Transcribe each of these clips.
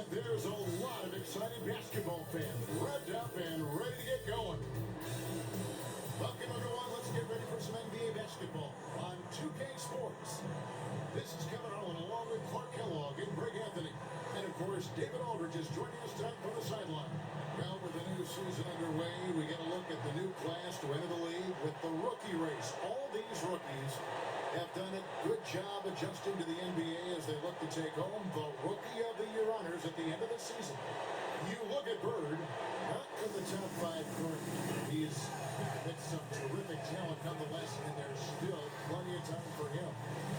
And there's a lot of excited basketball fans revved up and ready to get going. Welcome everyone, let's get ready for some NBA basketball on 2K Sports. This is Kevin Harlan along with Clark Kellogg and Greg Anthony. And of course, David Aldridge is joining us tonight from the sideline. Well, with the new season underway, we get a look at the new class to enter the league with the rookie race. All these rookies have done a good job adjusting to the NBA as they look to take home the Rookie of the Year honors at the end of the season. You look at Bird, not in the top 5 currently. He's had some terrific talent nonetheless, and there's still plenty of time for him.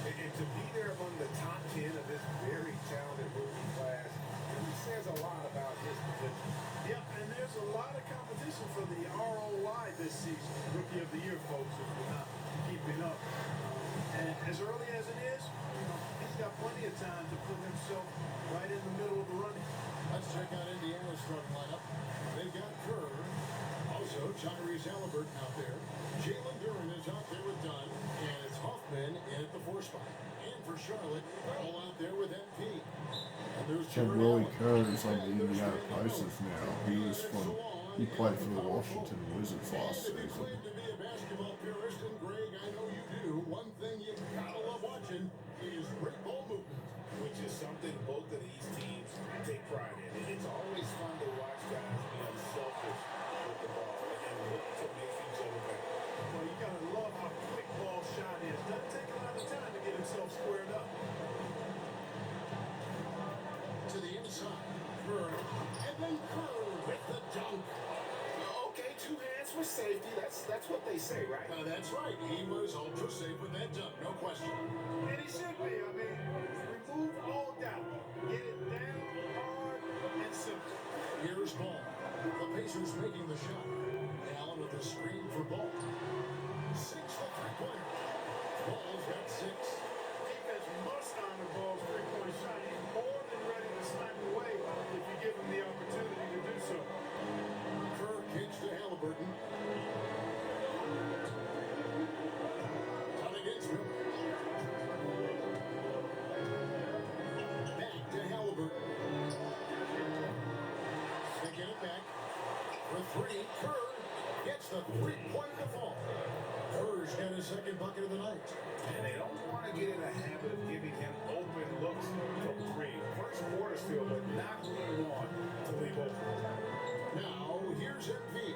And to be there among the top 10 of this very talented rookie class, it says a lot about his position. Yeah, and there's a lot of competition for the ROI this season. Rookie of the Year, folks, if you're not keeping up. And as early as it is, he's got plenty of time to put himself right in the middle of the running. Let's check out Indiana's starting lineup. They've got Kerr. Also, Tyrese Halliburton out there. Jalen Duren is out there with Dunn. And it's Hoffman in at the 4 spot. And for Charlotte, all out there with MP. And there's So Willie Kerr is on the Indiana Pacers now. He played for the Washington Wizards last season. Claim to be a basketball purist, and Greg, I know you do. One thing you gotta love watching is great ball movement, Which is something both of these teams take pride in. And it's always fun to watch guys be unselfish with the ball and look to make each other better. Well, you gotta love how quick ball shot is. Doesn't take a lot of time to get himself squared up. to the inside. Kerr, and then Kerr with the dunk. Okay, 2 hands for safety. That's what they say, right? That's right. He was ultra safe with that dunk, no question. And he should be. I mean, remove all doubt. Get it down, hard, and simple. Here's Ball. The Pacers making the shot. Allen with the screen for Ball. 6 the three-pointer. Ball's got 6. Defense must honor Ball's three-point shot. He's more than ready to slam away if you give him the opportunity to do so. Kerr kicks to Halliburton. Out against him. Back to Halliburton. Taking it back. For 3, Kerr gets the three-point to fall. Kerr's got his second bucket of the night. And they don't want to get in a habit of giving him open looks from 3. First quarter still, but not what you want to leave open. Now, here's MP.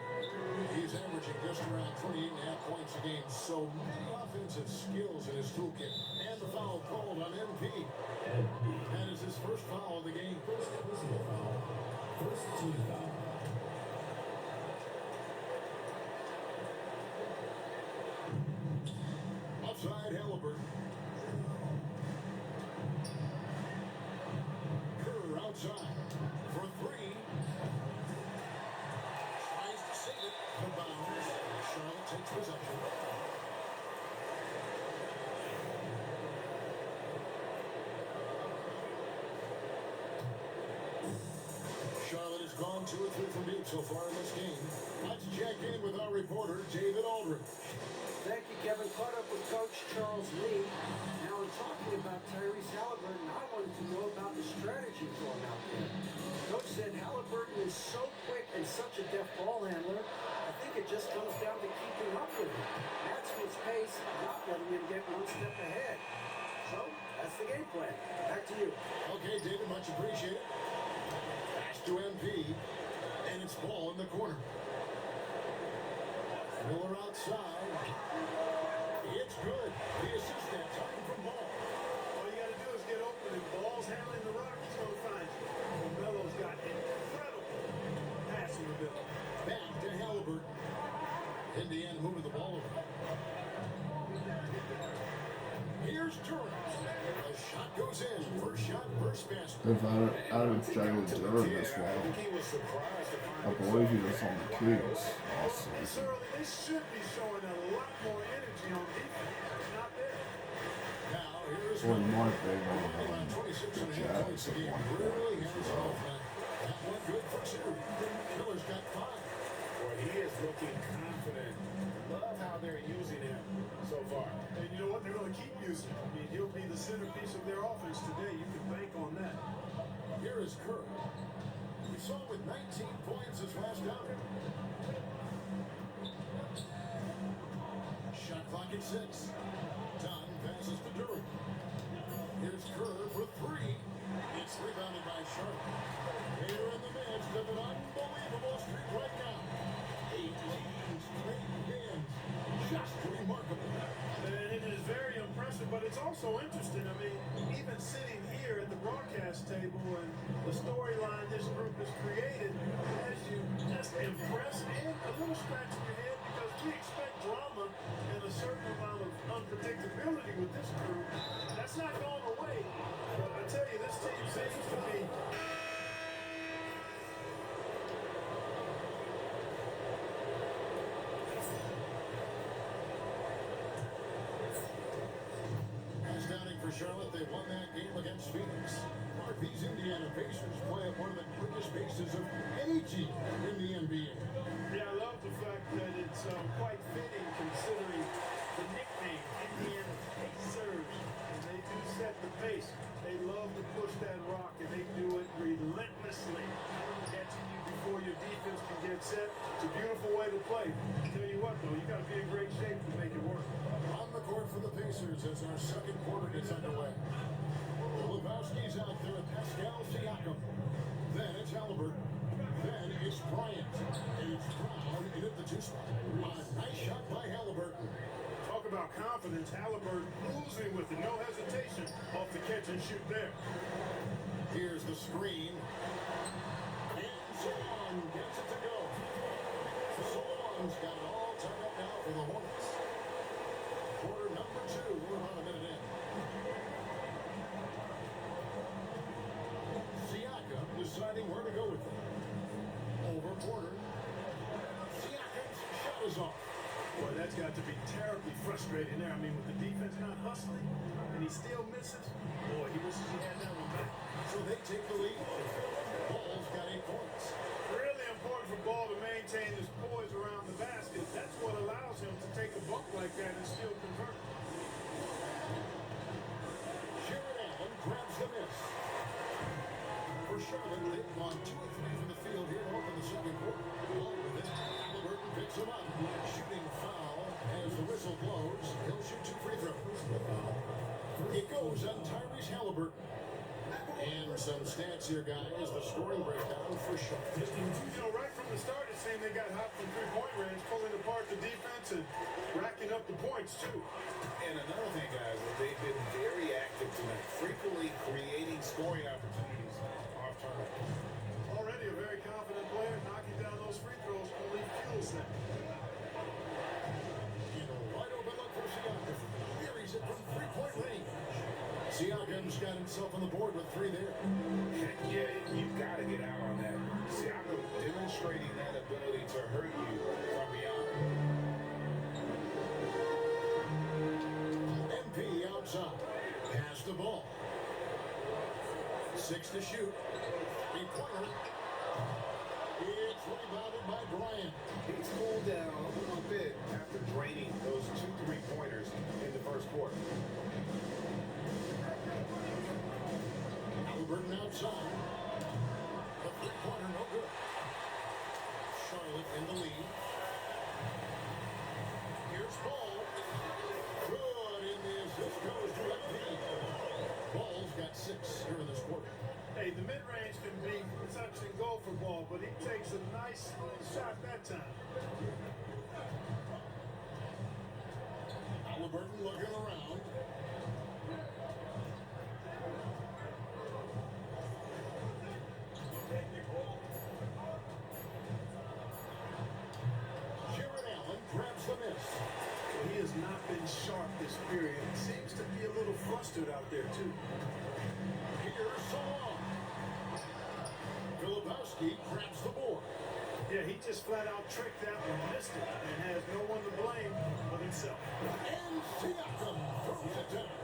He's averaging just around 28.5 points a game, so many offensive skills in his toolkit. And the foul called on MP. That is his first foul of the game. First team foul. Outside Halliburton. Kerr outside for 3. Tries to save it. The bounds. Charlotte takes possession. Charlotte has gone 2 or 3 from deep so far in this game. Let's check in with our reporter, David Aldridge. Thank you, Kevin. Caught up with Coach Charles Lee. Now, in talking about Tyrese Halliburton, I wanted to know about the strategy for him out there. Coach said Halliburton is so quick and such a deft ball handler. I think it just comes down to keeping up with him. That's his pace, not letting him get one step ahead. So, that's the game plan. Back to you. Okay, David, much appreciated. Pass to MP, and it's Ball in the corner. Miller outside. It's good. The assist that time from Ball. All you got to do is get open, and Ball's handling the rock, he's going to find you. Melo's got incredible passing ability. Back to Halliburton. Indiana moving the ball over. Here's Durant. The shot goes in. First shot, first basket. They've added Jalen Duren as I well. think he was surprised to find I believe he was on the Kings last This season. early, they should be showing a lot more energy on defense. It's not there. Now, here's Or he might have been on About 26 and a half points a game. Really has it all tonight. That one good for 2. Miller's got 5. Boy, he is looking confident. Love how they're using him so far. And you know what? They're going to keep using him. I mean, he'll be the centerpiece of their offense today. You can bank on that. Here is Kerr. We saw him with 19 points his last outing. Shot clock at 6. Dunn passes to Duran. Here's Kerr for 3. It's rebounded by Charlotte. They're in the midst of an unbelievable streak right now. 18 straight wins. Just remarkable. And it is very impressive, but it's also interesting. I mean, even sitting here at the broadcast table and the storyline this group has created has you just impressed and a little scratch in your head because we expect drama and a certain amount of unpredictability with this group. That's not going away. But I tell you, this team seems to be For Charlotte, they won that game against Phoenix. Mark, these Indiana Pacers play at one of the quickest paces of any team in the NBA. Yeah, I love the fact that it's quite fitting considering the nickname, Indiana Pacers. And they do set the pace. They love to push that rock, and they do it relentlessly. Catching you before your defense can get set. It's a beautiful way to play. I tell you what, though, you got to be in great shape to make it work. On the court for the Pacers as our second quarter gets underway. Lebowski's out there at Pascal Siakam. Then it's Halliburton. Then it's Bryant. And it's Brown in at the 2 spot. A nice shot by Halliburton. Talk about confidence. Halliburton oozing with it. No hesitation off the catch and shoot there. Here's the screen. And Solon gets it to go. Solon's got it all tied up now for the Hornets. Quarter number 2. We're about a minute in. Siakam deciding where to go with it. Over Porter. Siakam's shot is off. Boy, that's got to be terribly frustrating there. I mean, with the defense not hustling and he still misses. Boy, he wishes he had that one back. So they take the lead. Ball's got 8 points. Really important for Ball to maintain his poise around the basket. That's what allows him to take a bump like that and still convert. Jared Allen grabs the miss. For Charlotte, they've gone 2 of 3 from the field here to open the second quarter. Ball with it. Halliburton picks him up. Shooting foul as the whistle blows. He'll shoot 2 free throws. It goes on Tyrese Halliburton. And some stats here, guys. The scoring breakdown for Charlotte. You know, right from the start, it seemed they got hot from three-point range, pulling apart the defense and racking up the points, too. And another thing, guys, is they've been very active tonight, frequently creating scoring opportunities off turnovers. Already a very confident player, knocking down those free throws only fuels that. And a wide open look for Siakam. Buries it from 3-point range. Siakam's got himself on the board with 3 there. Yeah, you've got to get out on that. Siakam demonstrating that ability to hurt you from beyond. MP outside. Pass the ball. 6 to shoot. 3-pointer. It's rebounded by Bryant. He's cooled down a little bit after draining those 2 3-pointers in the first quarter. Halliburton outside. The 3-pointer no good. Charlotte in the lead. Here's Ball. Good in the assist goes to MP. Ball's got 6 here in this quarter. Hey, the mid-range can be touch and go for Ball, but he takes a nice shot that time. Halliburton looking around. Jared Allen grabs the miss. He has not been sharp this period. He seems to be a little flustered out there, too. Here's Solon. Filipowski grabs the board. Yeah, he just flat out tricked that one, missed it, and has no one to blame but himself. And Siakam throws it down.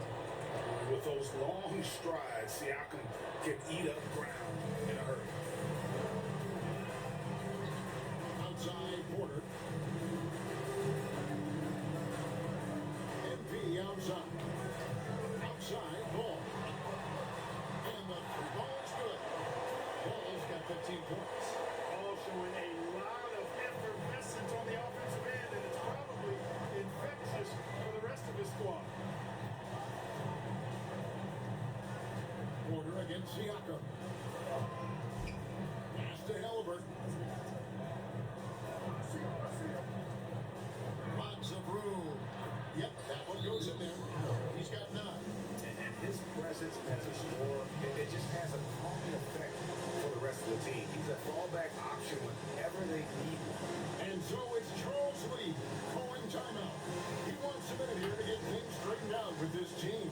With those long strides, Siakam can eat up ground in a hurry. Outside Porter. MP outside. Outside Ball. And the 3 ball is good. points. All showing a lot of effervescence on the offensive end, and it's probably infectious for the rest of his squad. Porter against Siakam. Pass to Halliburton. Lots of room. Yep, that one goes in there. He's got 9. And his presence as a scorer, it just has a calming effect for the rest of the team. He's a fallback option whenever they need one. And so it's Charles Lee calling timeout. He wants a minute here to get things straightened out with this team.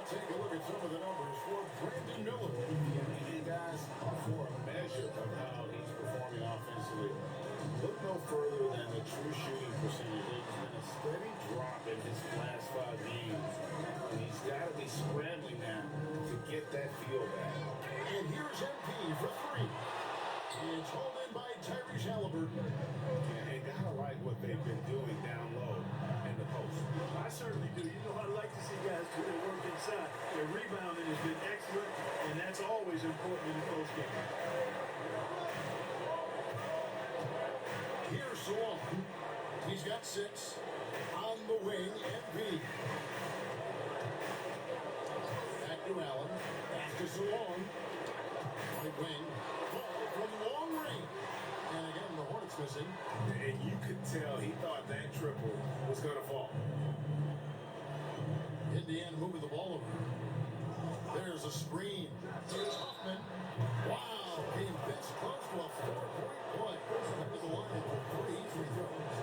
Take a look at some of the numbers for Brandon Miller. And guys, for a measure of how he's performing offensively, look no further than the true shooting percentage. There's been a steady drop in his last 5 games. And he's got to be scrambling now to get that feel back. And here's MP for 3. It's hauled in by Tyrese Halliburton. And gotta like what they've been doing down low in the post. I certainly do. You know, I like to see guys do their work inside. Their rebounding has been excellent, and that's always important in a close game. Here's Swan. He's got 6. On the wing, MP. Back to Allen. Back to Swan. Right wing. Ball from long range. And again, the Hornets missing. And you could tell he thought that triple was going to fall. Indiana moving the ball over. There's a screen. Here's Huffman. Wow, came this close to a 4-point play. Under the line for 3 free throws.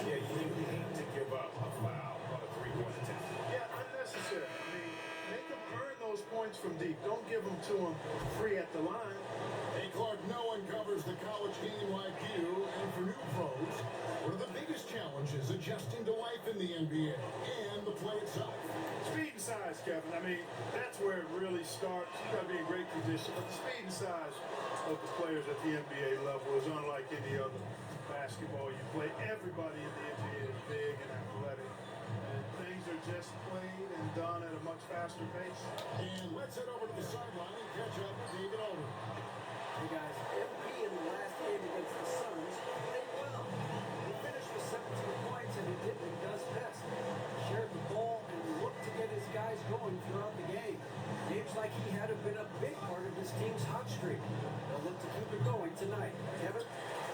Yeah, you hate to give up a foul on a 3-point attempt. Yeah, unnecessary. I mean, make them earn those points from deep. Don't give them to them free at the line. Hey, Clark, no one covers the college game like you. And for new pros, one of the biggest challenges adjusting to life in the NBA and the play itself. Speed and size, Kevin. I mean, that's where it really starts. You got to be in great condition. But the speed and size of the players at the NBA level is unlike any other basketball you play. Everybody in the NBA is big and athletic. And things are just played and done at a much faster pace. And let's head over to the sideline and catch up with David Alden. Hey guys, MP in the last game against the Suns played well. He finished with 17 points and he did what he does best. Shared the ball and looked to get his guys going throughout the game. Seems like he had been a big part of his team's hot streak. They'll look to keep it going tonight. Kevin?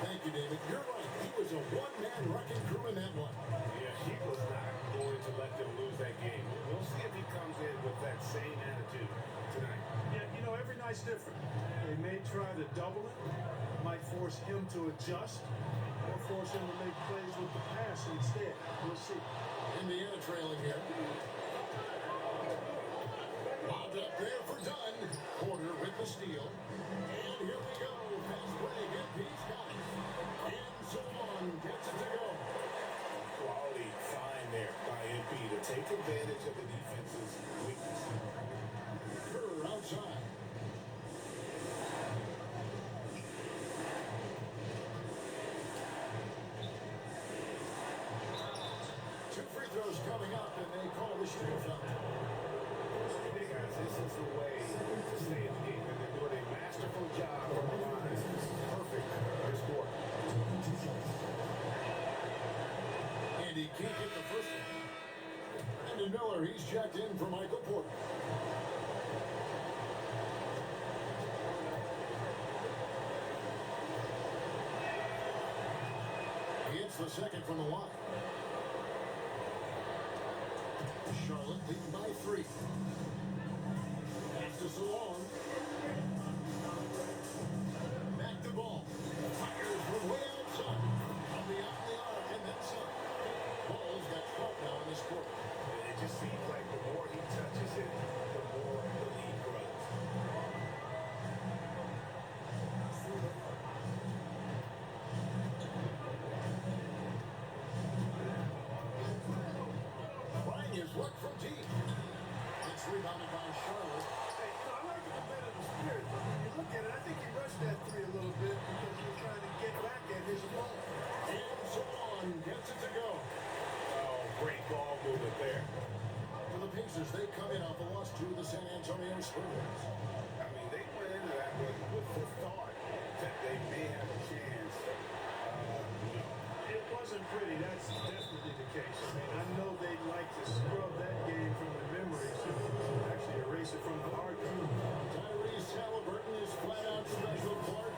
Thank you, David. You're right. He was a one-man wrecking crew in that one. Yeah, he was not going to let them lose that game. We'll see if he comes in with that same attitude tonight. Yeah, you know, every night's different. They may try to double it, might force him to adjust, or force him to make plays with the pass instead. We'll see. Indiana trailing here. Lobbed up there for Dunn. Porter with the steal. And here we go. Pass break. MP's got it. And so on. Gets it to go. Quality find there by MP to take advantage of the defense's weakness. Kerr outside. Two free throw's coming up, and they call the shooting foul. Hey guys, this is the way to stay in the game, and they're doing a masterful job from the line. Perfect. Good score. And he can't get the first one. Brandon Miller, he's checked in for Michael Porter. He hits the second from the line. Charlotte leading by 3. Pass to Salon. Back the ball. Fires from way outside. From beyond the arc and then some. Ball's got 12 now in this quarter. It just seems like the more he touches it, the more the lead grows. Trying his luck from deep. It's rebounded by Charlotte. Hey, I like the competitive spirit, but when you look at it, I think he rushed that three a little bit because he was trying to get back at his opponent. And Salon gets it to go. Oh, great ball movement there. For the Pacers, they come in off a loss to the San Antonio Spurs. I mean, they went into that with the thought that they may have a chance. It wasn't pretty. That's definitely the case. I mean, I know they'd like to scrub that game from the memory, so actually erase it from the heart. Tyrese Halliburton is flat out special, Clark.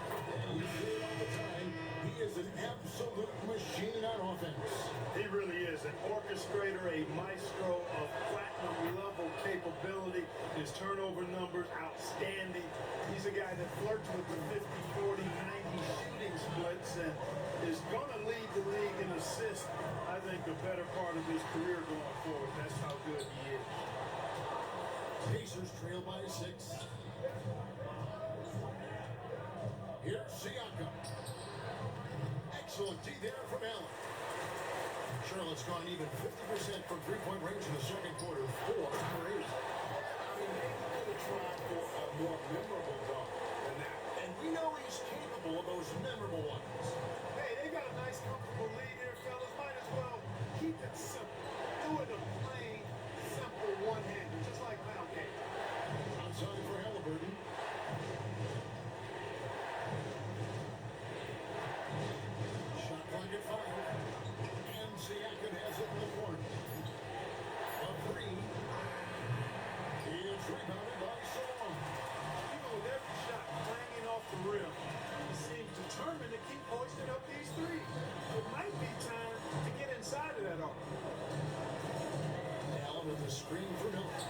And you see it all the time. He is an absolute machine on offense. He really is an orchestrator, a maestro of platinum-level capability. His turnover numbers, outstanding. He's a guy that flirts with the 50, 40, 90 shooting splits and is going to lead the league in assists, I think, the better part of his career going forward. That's how good he is. Pacers trail by 6. Here's Siakam. Excellent D there from Allen. Charlotte's gone even 50% from three-point range in the second quarter. 4 for 8. I mean, they could have tried for a more memorable dunk than that. And we know he's capable of those memorable ones. Hey, they got a nice, comfortable lead here, fellas. Might as well keep it simple. Do it a plain, simple one-hander, just like pound cake. Outside for Halliburton. Shot clock at 5. And Siakam has it in the corner. A 3. It's rebounded by Salon. Even with every shot clanging off the rim, he seems determined to keep hoisting up these threes. It might be time to get inside of that arc. Allen with the screen for Miller.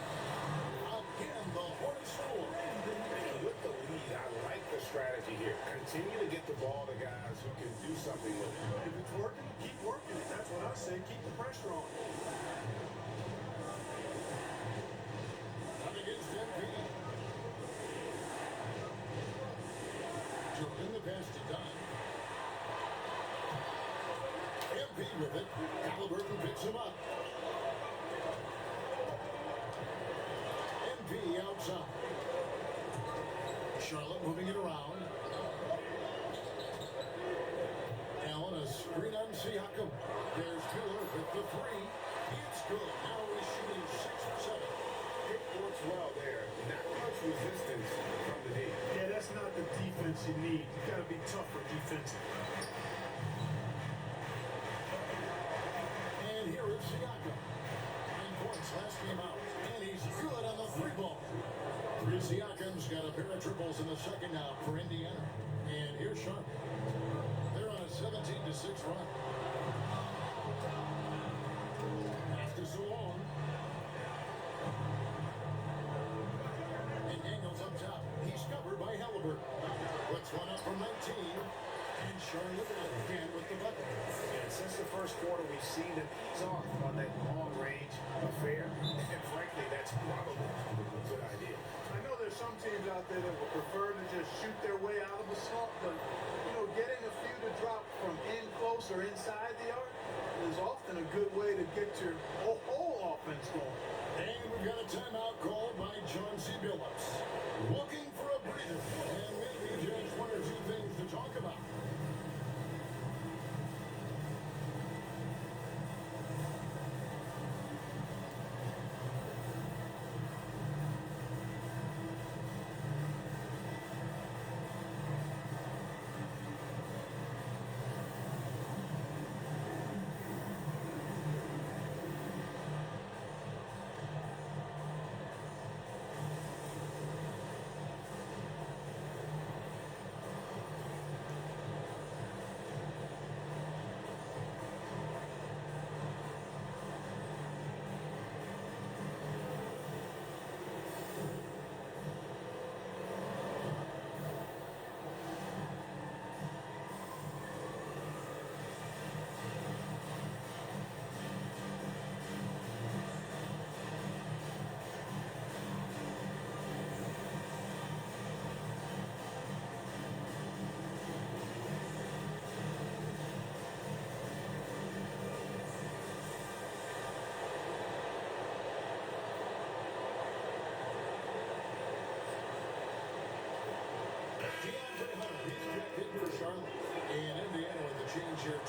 Again, the Hornets score. And with the lead, I like the strategy here. Continue to get the ball to guys who can do something with it. If it's working, keep working it. That's what I say. Keep the pressure on. Up against MP. Jordan the pass to Dunn. MP with it. Halliburton picks him up. MP outside. Charlotte moving it around. Allen a screen on Siakam. There's Miller with the 3. It's good. Now he's shooting 6 for 7. It works well there. Not much resistance from the D. Yeah, that's not the defense you need. You got to be tougher defensive. And here is Siakam. 9 points last game out. And he's good on the 3 ball. Siakam's got a pair of triples in the second now for Indiana. And here's Sharp. They're on a 17-6 run. Pass to Salon. And Daniels up top. He's covered by Halliburton. Puts one up from 19. And Charlotte again with the bucket. And since the first quarter, we've seen them ease off on that long-range affair. And frankly, that's probably a good idea. I know there's some teams out there that would prefer to just shoot their way out of a slump, but, you know, getting a few to drop from in close or inside the arc is often a good way to get your whole offense going. And we've got a timeout called by John C. Billups. Looking for a breather. And maybe just 1 or 2 things to talk about.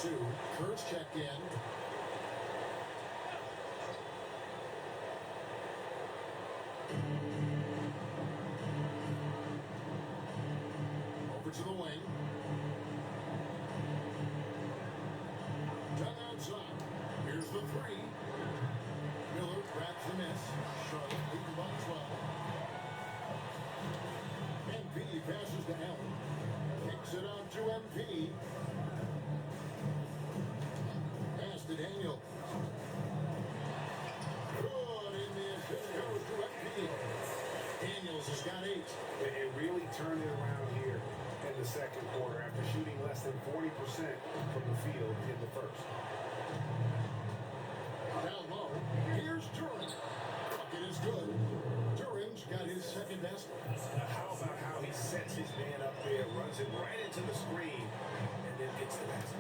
2. Kurtz checked in. Over to the wing. Done outside. Here's the 3. Miller grabs the miss. Charlotte leading by 12. MP passes to Allen. Kicks it out to MP. Pass to Daniel. Good in the assist goes to MP. Daniels has got 8. It really turned it around here in the second quarter after shooting less than 40% from the field in the first. Down low. Here's Duran. Bucket is good. Duran's got his second basket. How about how he sets his man up there, runs it right into the screen, and then gets the basket.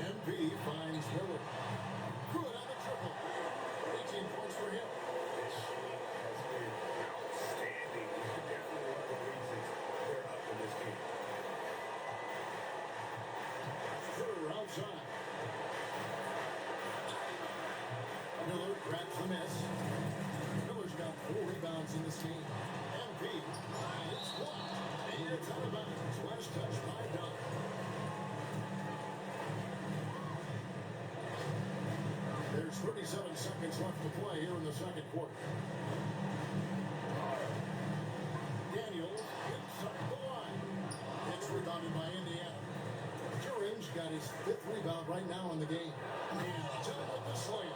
MP finds Miller. Good on the triple. 18 points for him. This shooting has been outstanding. Definitely one of the reasons they're up in this game. Further outside. Miller grabs the miss. Miller's got 4 rebounds in this game. MP, it's blocked. And it's out of bounds. Last touch by Dunn. There's 37 seconds left to play here in the second quarter. Daniels inside the line. It's rebounded by Indiana. Duran's got his 5th rebound right now in the game. And done with the slam.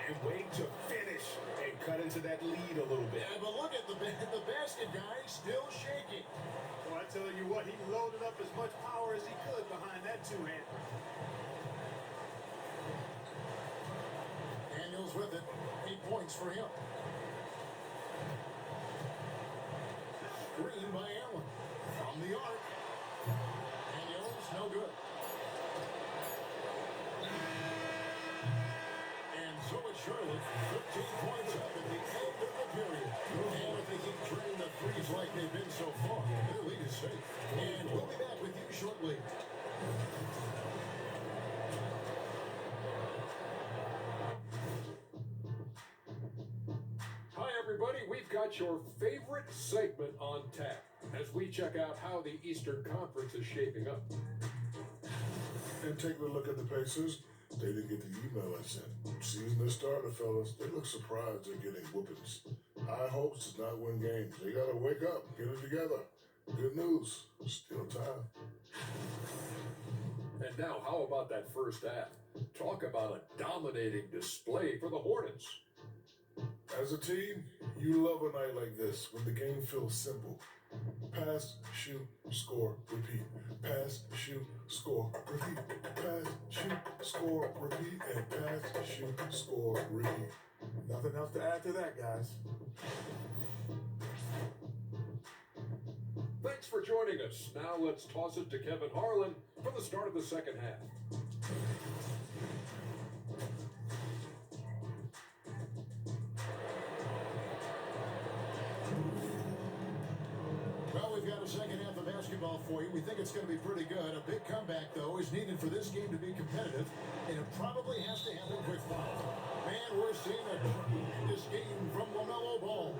And wait to finish and cut into that lead a little bit. Yeah, but look at the basket guy still shaking. Well, I tell you what, he loaded up as much power as he could behind that two-hand. Daniels with it. 8 points for him. Screen by Allen. From the arc. Daniels, no good. And so is Charlotte. 13 points up at the end of the period. And if they keep trading the threes like they've been so far, their lead is safe. And we'll be back with you shortly. Hi, everybody. We've got your favorite segment on tap as we check out how the Eastern Conference is shaping up. And taking a look at the Pacers, they didn't get the email I sent. Season is started, fellas. They look surprised they're getting whoopings. High hopes does not win games. They gotta wake up, get it together. Good news, still time. And now, how about that first half? Talk about a dominating display for the Hornets. As a team, you love a night like this when the game feels simple. Pass, shoot, score, repeat. Pass, shoot, score, repeat. Pass, shoot, score, repeat. And pass, shoot, score, repeat. Nothing else to add to that, guys. Thanks for joining us. Now let's toss it to Kevin Harlan for the start of the second half. Well, we've got a second half of basketball for you. We think it's going to be pretty good. A big comeback, though, is needed for this game to be competitive, and it probably has to happen quickly. Man, we're seeing a tremendous game from LaMelo Ball.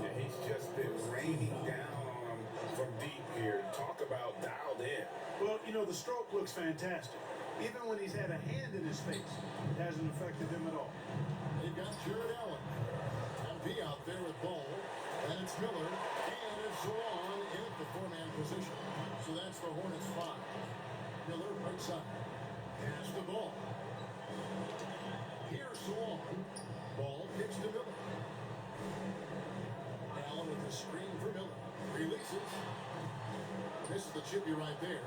Yeah, he's just been raining down on him from deep here. Talk about dialed in. Well, you know, the stroke looks fantastic. Even when he's had a hand in his face, it hasn't affected him at all. They've got Jared Allen. MP out there with Ball. And it's Miller. And it's Zawan in at the 4-man position. So that's the Hornets 5. Miller right side. Pass the ball. Here's Zawan. Ball kicks to Miller. Allen with the screen for Miller. Releases. This is the chippy right there.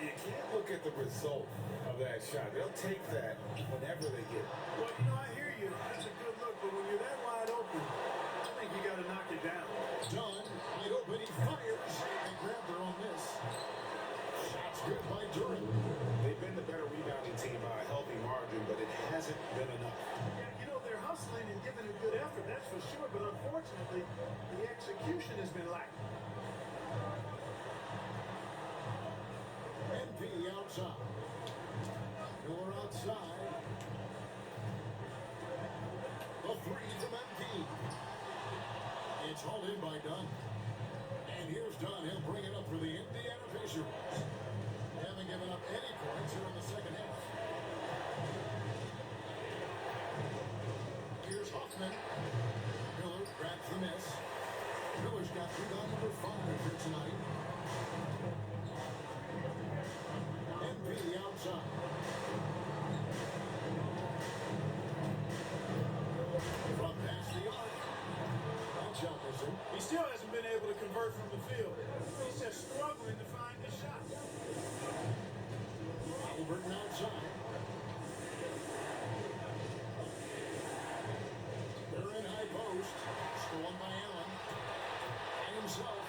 You can't look at the result of that shot. They'll take that whenever they get it. Well, you know, I hear you. That's a good look, but when you're that wide open, I think you got to knock it down. Dunn, wide open, he fires. They grab their own miss. Shots good by Duran. They've been the better rebounding team by a healthy margin, but it hasn't been enough. Yeah, you know, they're hustling and giving a good effort, that's for sure, but unfortunately, the execution has been lacking. done. He'll bring it up for the Indiana Pacers. They haven't given up any points here in the second half. Here's Hoffman. Miller grabs the miss. Miller's got rebound number 5 here tonight. MP the outside. From past the arc. And Jefferson. He still hasn't been able to convert from the field. He's just struggling to find his shot. Halliburton outside. They're in high post. Stolen by Allen. By himself.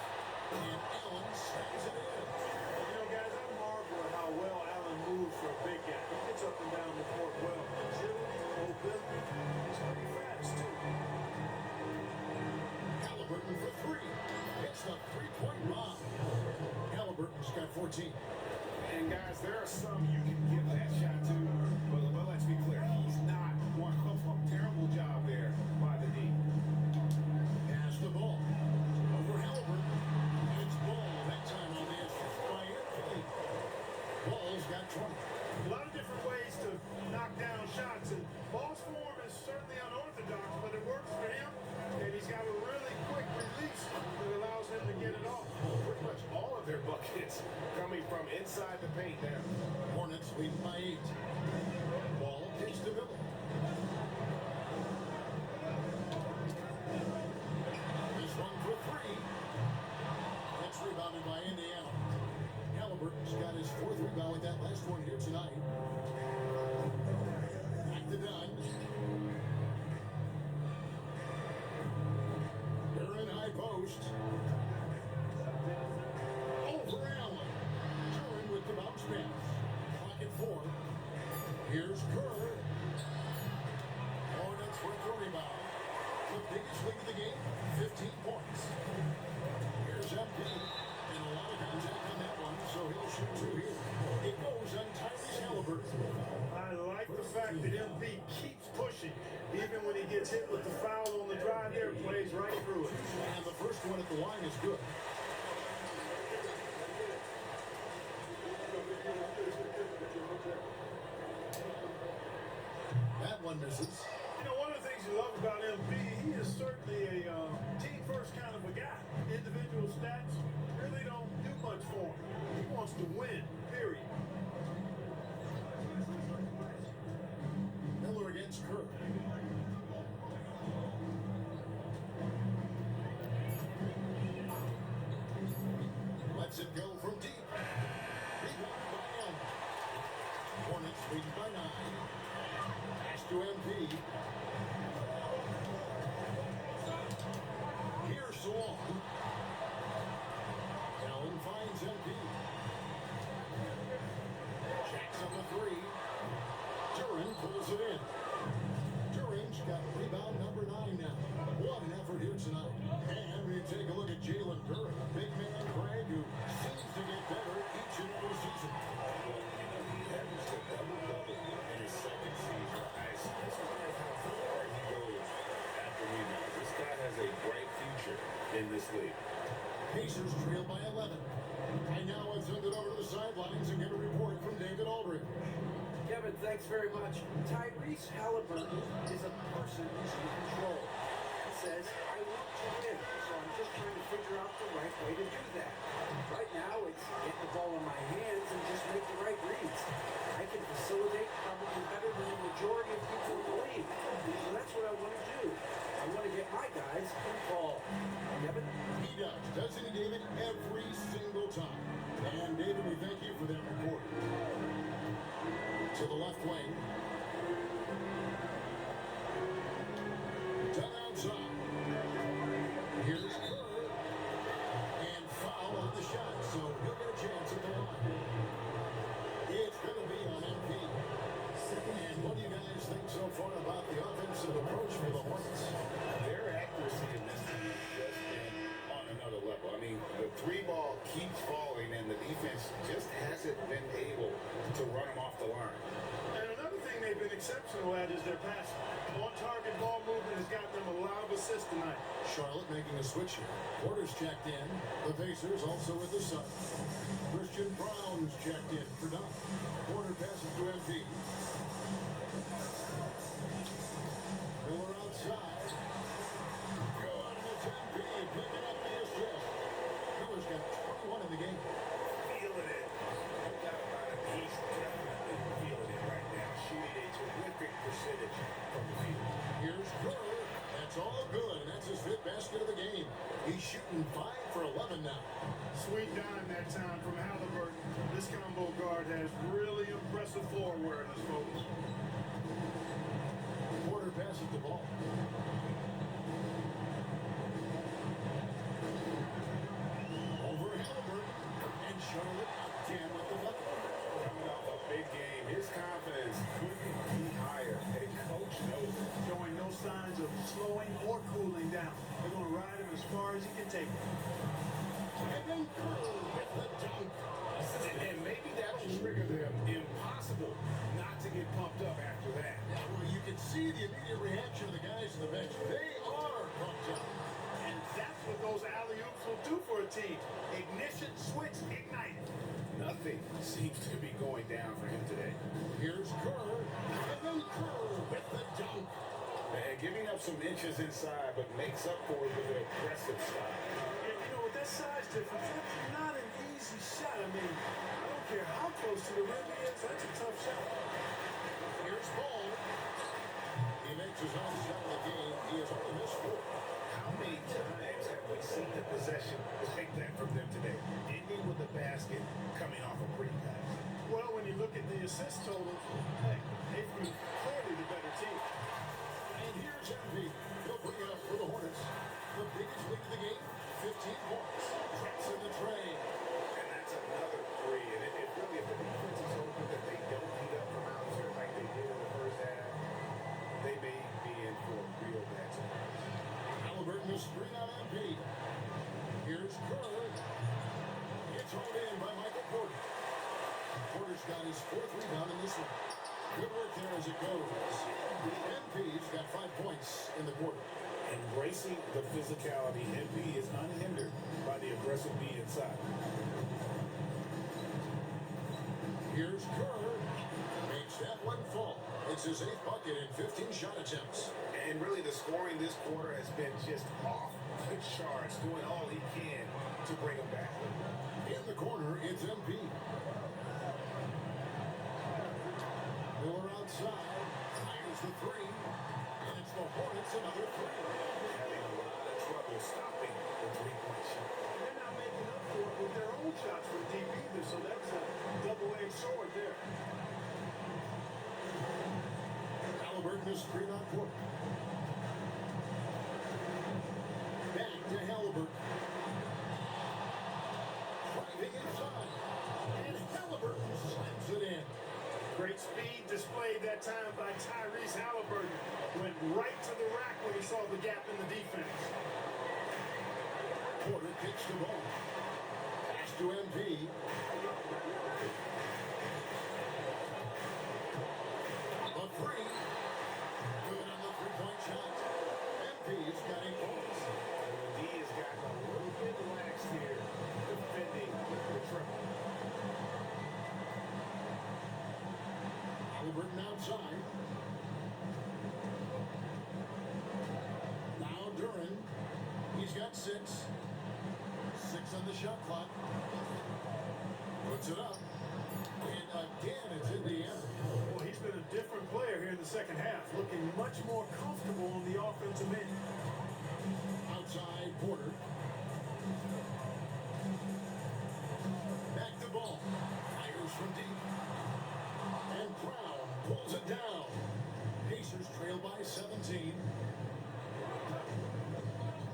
And Allen snags it in. You know, guys, I marvel at how well Allen moves for a big guy. He gets up and down the court well. Agility, mobility. He's pretty fast, too. Halliburton for 3. Hits the three-point bomb. Halliburton's got 14. And guys, there are some you can give that shot to, but let's be clear, he's not one of them. Terrible job there by the D. Pass the ball. Over Halliburton. It's Ball that time on the assist by MP. Ball's got 20. A lot of different ways to knock down shots, and Ball's form is certainly unorthodox, but it works for him, and he's got a really quick release that allows him to get it off. Pretty much all of their buckets coming from inside the paint now. Hornets lead by 8. Ball takes to Miller. This one for 3. That's rebounded by Indiana. Halliburton's got his 4th rebound with that last one here tonight. Back to Dunn. They're in high post. Over Allen. Curran with the bounce pass. Clock at 4. Here's Kerr. Hornets with the rebound. The biggest lead of the game, 15 points. Here's MP. And a lot of contact on that one, so he'll shoot 2 here. It goes on Tyrese Halliburton. I like the fact that MP keeps pushing, even when he gets hit with the foul on the drive there, plays right through it. And the first one at the line is good. That one misses. You know, one of the things you love about MP, he is certainly a team-first kind of a guy. Individual stats really don't do much for him. He wants to win, period. Miller against Kerr. Lets it go from deep. Rebound by Allen. Hornets lead by 9. Pass to MP. Here's Salon. Allen finds MP. Jacks on the 3. Duran pulls it in. Duran's got rebound number 9 now. What an effort here tonight. And when you take a look at Jalen Duran, big man Craig, who seems to get better each and every season. He happens to double-double in his second season. That's how far he goes after rebounds. This guy has a bright future in this league. Pacers trail by 11. And now I've sent it over to the sidelines and get a report from David Aldridge. Kevin, thanks very much. Tyrese Halliburton is a person who's in control. He says, I want to win, so I'm just trying to figure out the right way to do that. Right now, it's get the ball in my hands and just make the right reads. I can facilitate probably better than the majority of people believe. So that's what I want to do. I want to get my guys involved. Kevin? He does, doesn't he, David? Every single time. And David, we thank you for that report. To the left wing. Done outside. Here's Kerr. And foul on the shot, so he'll get a chance at the line. It's going to be on MP. And what do you guys think so far about the offensive approach for the Hornets? Their accuracy in this team has just been on another level. I mean, the 3 ball keeps falling, and the defense just hasn't been able to run them off the line. And another thing they they've been exceptional at is their passing. On-target ball movement has gotten them a lot of assists tonight. Charlotte making a switch here. Porter's checked in. The Pacers also with the Suns. Christian Brown's checked in for Dunn. Porter passes to MP. Miller outside. Good, and it's MP picking up the assist. Miller's got 21 in the game. Feeling it. No doubt about it. He's definitely feeling it right now. Shooting a terrific percentage from the field. Here's Kerr. That's all good, and that's his fifth basket of the game. He's shooting 5 for 11 now. Sweet dime that time from Halliburton. This combo guard has really impressive floor awareness, folks. Porter passes the ball. Over Halliburton, and Charlotte again with the bucket. Coming off a big game, his confidence couldn't be higher, and coach knows it. Showing no signs of slowing or cooling down. They're going to ride him as far as he can take him. And then Kerr with the dunk. And maybe that will trigger them. Impossible not to get pumped up after that. Well, you can see the immediate reaction of the guys on the bench. They are pumped up. And that's what those alley-oops will do for a team. Ignition, switch, ignite. Nothing seems to be going down for him today. Here's Kerr, and then Kerr with the dunk. And giving up some inches inside, but makes up for it with an aggressive style. And you know, with that size difference, that's not an easy shot. I mean, I don't care how close to the rim he is, that's a tough shot. Here's Ball. He makes his own shot of the game. He has only missed 4. How many times have we seen the possession take that from them today? Ending with the basket, coming off a pretty pass. Well, when you look at the assist totals, hey, they've been clearly the better team. And here's Envy. He'll bring it up for the Hornets. The biggest lead of the game, 15 points. Drops in the tray. And that's another three. And it really, if the defense is open that they don't beat up from out here like they did in the first half, they may be in for a real bad surprise. Halliburton is screen on MP. Here's Kerr. It's hauled in by Michael Porter. Porter's got his 4th rebound in this one. Good work there as it goes. MP's got 5 points in the quarter. Embracing the physicality, MP is unhindered by the aggressive beat inside. Here's Kerr. Makes that one fall. It's his 8th bucket in 15 shot attempts. And really, the scoring this quarter has been just off the charts, doing all he can to bring him back. In the corner, it's MP. Miller outside. Fires the 3. And it's the Hornets another 3. Having a lot of trouble stopping the three-point shot. They're not making up for it with their own shots from deep either, so that's a double-edged sword there. Halliburton is screen on Porter. Back to Halliburton. Driving inside. And Halliburton slams it in. Great speed displayed that time by Tyrese Halliburton. Went right to the rack when he saw the gap in the defense. Porter kicks the ball. Pass to MP. A 3. Good on the 3-point shot. MP's got 8 points. D has gotten a little bit lax here, defending the triple. Halliburton outside. Now Duran. He's got 6. 6 on the shot clock. Puts it up. And again, it's Indiana. Well, he's been a different player here in the second half, looking much more comfortable on the offensive end. Outside Porter. Back to ball. Fires from deep. And Brown pulls it down. Pacers trail by 17.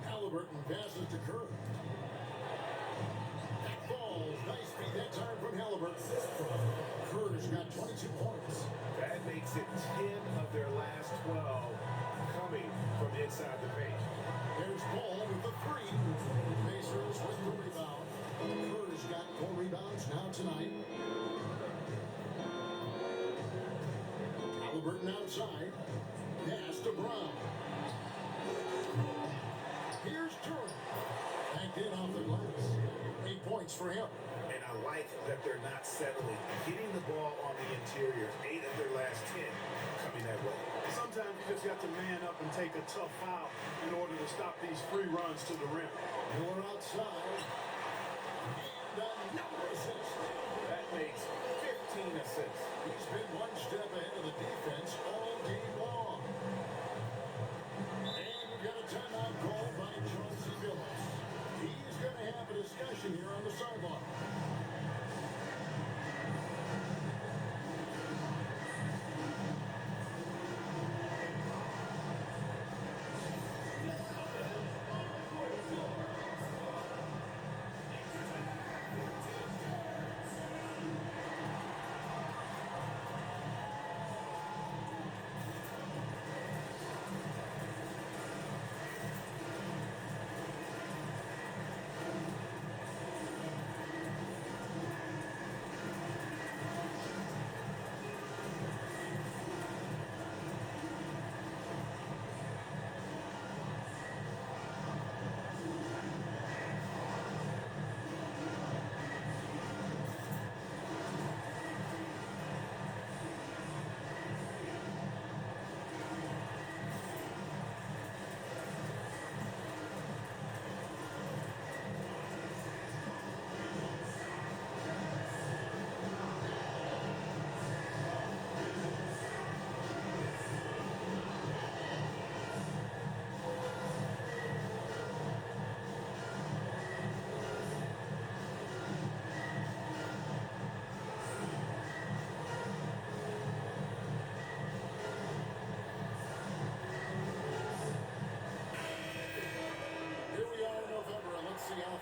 Halliburton passes to Kerr. That falls. Nice feed that time from Halliburton. Kerr's got 22 points. That makes it 10 of their last 12 coming from inside the paint. There's Ball with the 3. Pacers with the rebound. Kerr's got 4 rebounds now tonight. Halliburton outside. Pass to Brown. Here's Turner. Backed in off the glass. 8 points for him. And I like that they're not settling. Hitting the ball on the interior. 8 of their last 10 coming that way. Sometimes you just got to man up and take a tough foul in order to stop these free runs to the rim. Miller outside. And another assist. That makes 15 assists. He's been one step ahead of the defense all game long. And we got a timeout called by Chauncey Billups. He's going to have a discussion here on the sideline.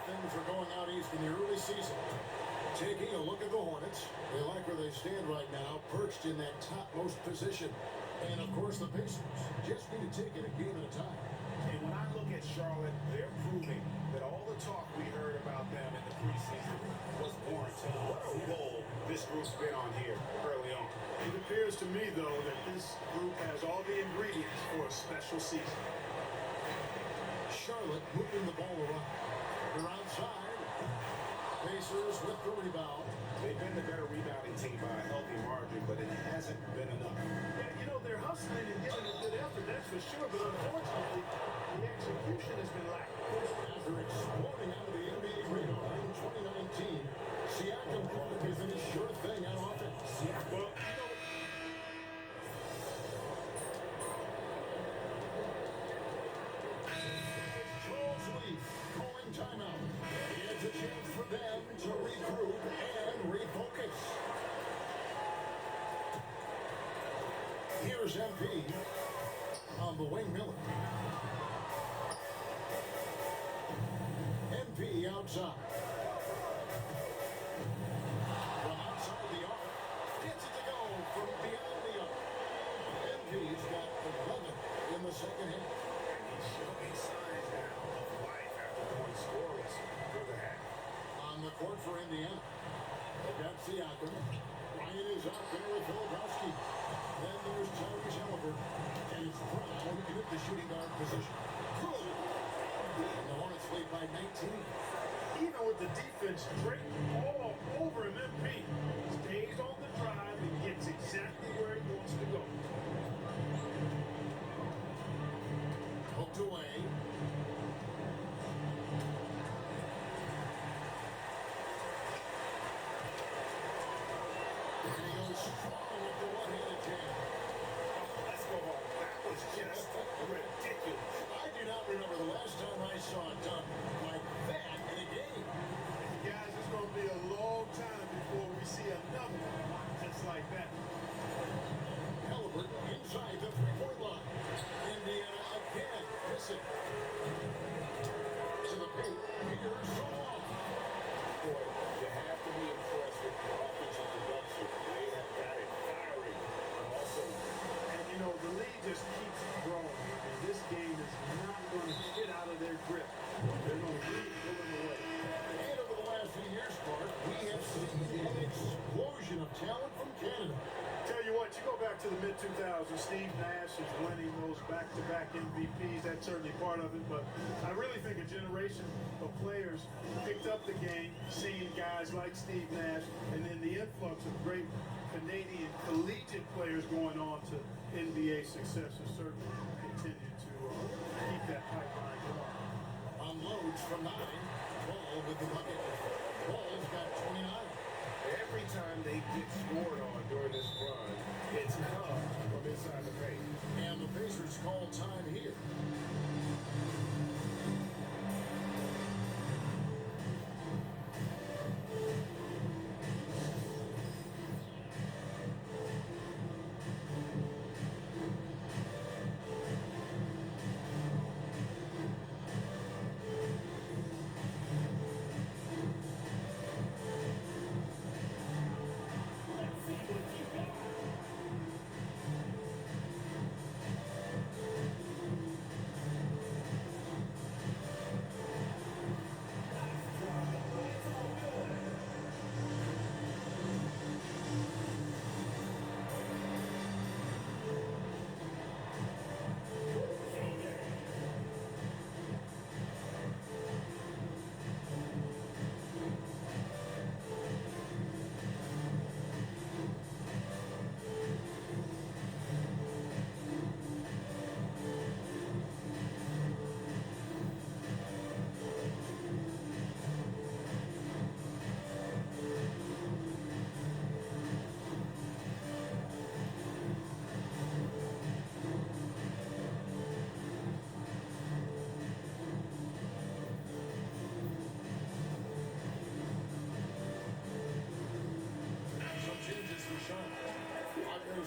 Things are going out east in the early season. Taking a look at the Hornets. They like where they stand right now, perched in that topmost position. And of course the Pacers just need to take it a game at a time. And when I look at Charlotte, they're proving that all the talk we heard about them in the preseason was warranted. What a role this group's been on here early on. It appears to me, though, that this group has all the ingredients for a special season. Charlotte moving the ball around. They're outside. Pacers with the rebound. They've been the better rebounding team by a healthy margin, but it hasn't been enough. Yeah, you know, they're hustling and giving a good effort, that's for sure, but unfortunately, the execution has been lacking. After exploding out of the NBA radar in 2019, Siakam thought it was a sure thing on offense. Well, you know, Charles Lee calling timeout. It's a chance for them to regroup and refocus. Here's MP on the wing. Miller. MP outside. From outside the arc. Gets it to go from beyond the arc. MP's got 11 in the second half. He's showing signs now of life after going scoreless for the half. On the court for Indiana. They've got Siakam. Ryan is out there with Filipowski. Then there's Tyrese Halliburton. And it's Brown who can hit the shooting guard position. Good. And the Hornets lead by 19. even with the defense straight all over him, MP stays on the drive and gets exactly where he wants to go. Hooked away. And he goes strong with the one-handed jam. Let's go home. That was just ridiculous. I do not remember the last time I saw it done like that in a game. Guys, it's going to be a long time before we see another one just like that. you go back to the mid-2000s, Steve Nash is winning those back-to-back MVPs. That's certainly part of it, but I really think a generation of players picked up the game, seeing guys like Steve Nash, and then the influx of great Canadian collegiate players going on to NBA success has certainly continued to keep that pipeline going. Unloads from 9. Ball with the bucket. Ball's got 29. Every time they get scored on during this run, it's come from inside the paint. And the Pacers call time here.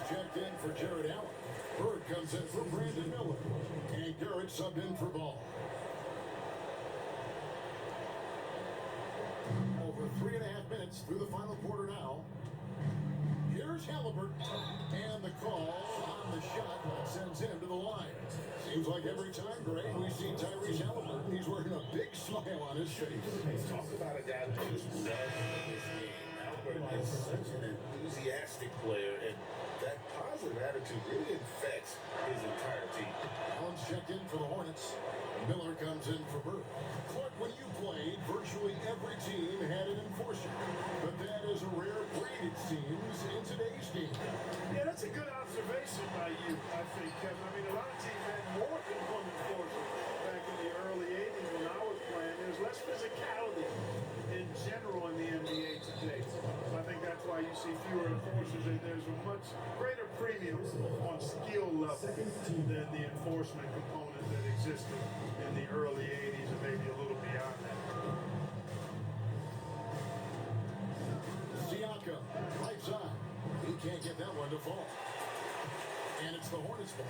Checked in for Jared Allen. Bird comes in for Brandon Miller. And Garrett subbed in for Ball. Over 3.5 minutes through the final quarter now. Here's Halliburton. And the call on the shot sends him to the line. Seems like every time, Greg, we see Tyrese Halliburton, he's wearing a big smile on his face. Talk about a guy who just loves this game. Halliburton is such an enthusiastic player, and that positive attitude really infects his entire team. Allen's checked in for the Hornets. Miller comes in for Bird. Clark, when you played, virtually every team had an enforcer. But that is a rare breed, it seems, in today's game. Yeah, that's a good observation by you, I think, Kevin. I mean, a lot of teams had more than one enforcer back in the early 80s when I was playing. There's less physicality in general in the NBA today. I think that's why you see fewer enforcers, and there's a much greater premium on skill level than the enforcement component that existed in the early 80s and maybe a little beyond that. Siakam, right side. He can't get that one to fall. And it's the Hornets ball.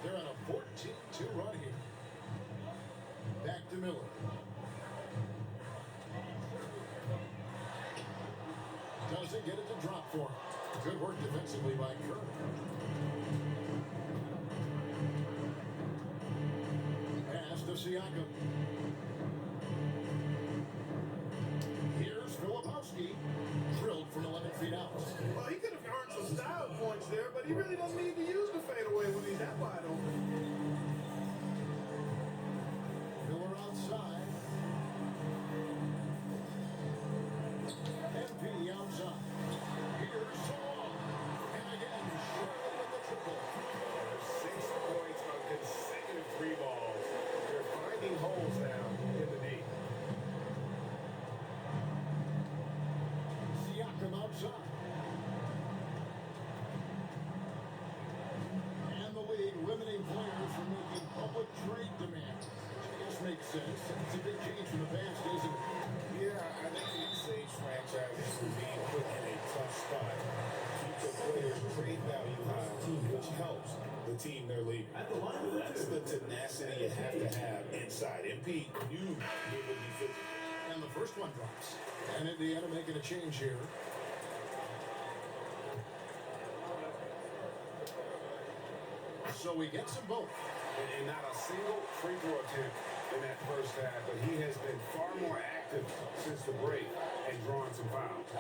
They're on a 14-2 run here. Back to Miller. Doesn't get it to drop for him. Good work defensively by Kerr. Pass to Siakam. Here's Filipowski. Drilled from 11 feet out. Well, he could have earned some style points there, but he really doesn't need to use the fadeaway when he's that wide open. Miller outside. MP outside. Here's Salon. And again, Shirley with the triple. 6 points on consecutive 3 balls. They're finding holes now in the knee. Siakam outside. And the league limiting players from making public trade demands. This makes sense. It's a big change from the past, isn't it? Yeah, I think the Sage franchise is being put in a tough spot. Keep the players' trade value high, which helps the team they're leaving. That's the tenacity you have to have inside. MP knew it would be physical. And the first one drops. And Indiana making a change here. So we get some both. And not a single free throw attempt in that first half, but he has been far more active since the break. and drawing some fouls.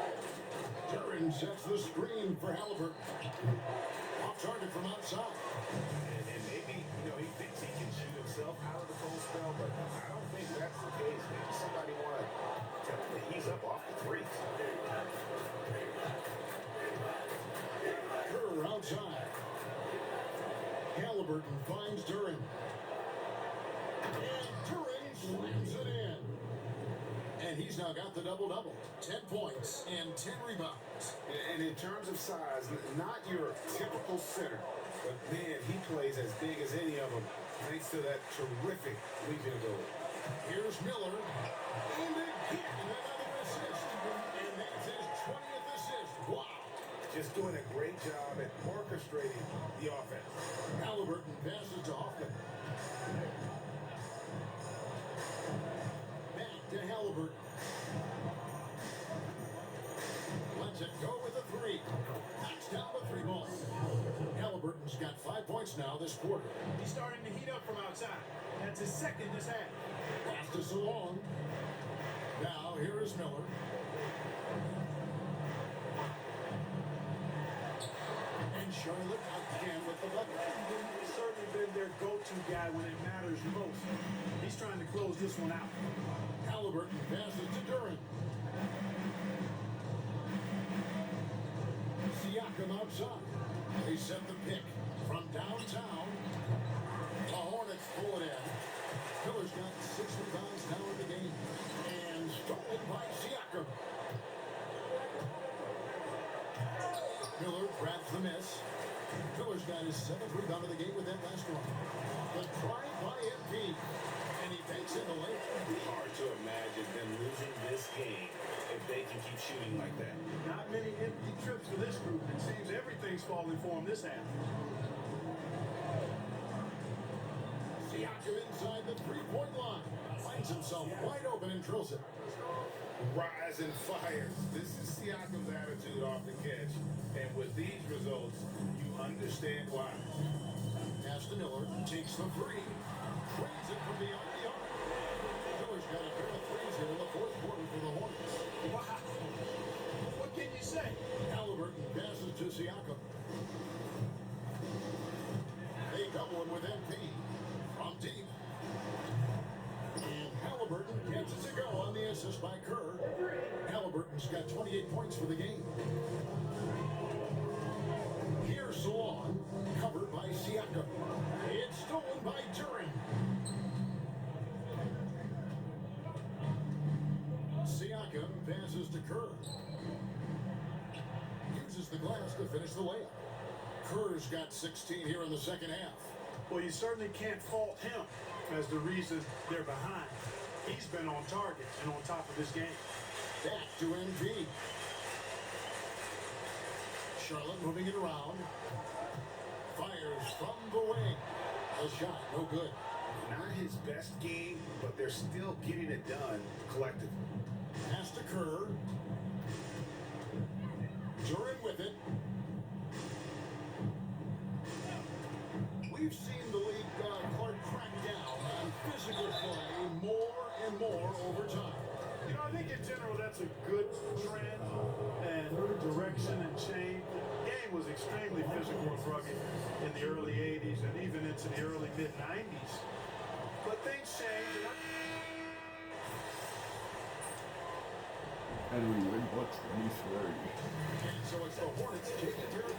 Duran sets the screen for Halliburton. Off target from outside. And maybe, he thinks he can shoot himself out of the cold spell, but I don't think that's the case. Maybe somebody want to tell him that he's up off the threes. Kerr outside. Halliburton finds Duran. And Duran slams it in. And he's now got the double-double. 10 points and 10 rebounds. And in terms of size, not your typical center, but man, he plays as big as any of them, thanks to that terrific leaping ability. Here's Miller. And again, another assist. And that's his 20th assist. Wow. Just doing a great job at orchestrating the offense. Halliburton passes to Hoffman. Back to Halliburton. Lets it go with a three. Knocks down the three ball. Halliburton's got 5 points now this quarter. He's starting to heat up from outside. That's his second this half. Pass to Salong. Now here is Miller. And Charlotte again with the bucket. He's certainly been their go-to guy when it matters most. He's trying to close this one out. Halliburton passes to Duran. Siakam outside. They set the pick from downtown. The Hornets pull it in. Miller's got 6 rebounds now in the game. And stolen by Siakam. Miller grabs the miss. Miller's got his 7th rebound of the game with that last one. The try by MP. And he takes in the lane. Hard to imagine them losing this game if they can keep shooting like that. Not many empty trips for this group. It seems everything's falling for him this half. Siakam inside the three-point line. Finds himself wide open and drills it. Rise and fire. This is Siakam's attitude off the catch. And with these results, you understand why. Pass to Miller. Takes the three. Trades it from beyond the arc. Miller's got a pair of threes here in the fourth quarter for the Hornets. Wow. What can you say? Halliburton passes to Siakam. They double him with MP. From deep. And Halliburton gets it to go on the assist by Kerr. Halliburton's got 28 points for the game. Here's Salon, covered by Siakam. It's stolen by Duran. Siakam passes to Kerr. Uses the glass to finish the layup. Kerr's got 16 here in the second half. Well, you certainly can't fault him as the reason they're behind. He's been on target and on top of this game. Back to NP. Charlotte moving it around. Fires from the wing. A shot, no good. Not his best game, but they're still getting it done collectively. Pass to Kerr. Duran with it. We've seen the league Clark crack down on physical play more and more over time. You know, I think in general that's a good trend and direction and change. The game was extremely physical and rugged in the early 80s and even into the early mid-90s. But things change. And we win by 23. And so it's the Hornets taking care